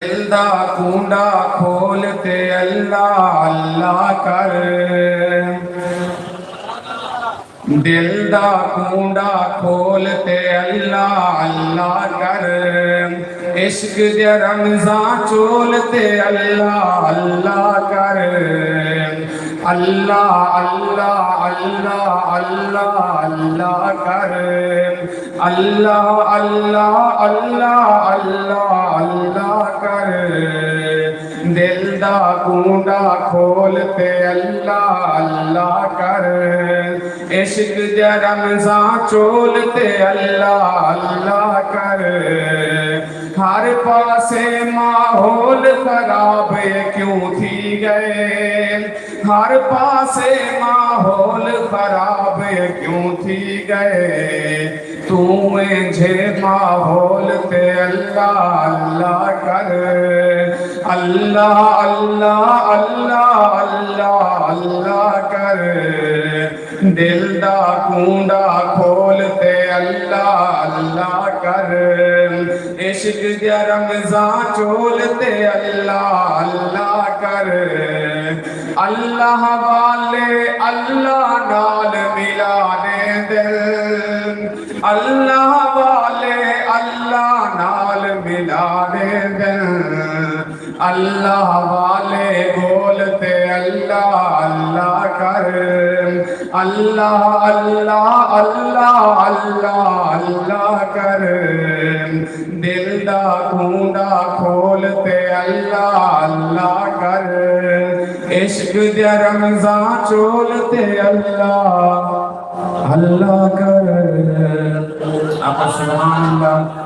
دل دا کنڈا کھولتے اللہ اللہ کر دل دا کنڈا کھولتے اللہ اللہ کر عشق دے رمضان چولتے اللہ اللہ کر اللہ اللہ اللہ اللہ اللہ کر اللہ اللہ اللہ اللہ اللہ کر دل دا کنڈا کھولتے اللہ اللہ کر عشق دے رمضان چولتے اللہ اللہ کر ہر پاسے ماحول خراب کیوں تھی گئے ہر پاسے ماحول خراب کیوں تھی گئے تو مجھے ماحول تے اللہ اللہ کر اللہ اللہ اللہ اللہ اللہ کر دل دا کنڈا کھولتے اللہ اللہ کر عشق دے رمضان چولتے اللہ اللہ کر اللہ والے اللہ نال ملانے دل اللہ والے اللہ نال ملانے دل اللہ والے بولتے اللہ اللہ کر اللہ اللہ اللہ اللہ اللہ کر دل دا کنڈا کھولتے اللہ اللہ کر عشق دے رمضان چولتے اللہ اللہ کر آپ سبحان اللہ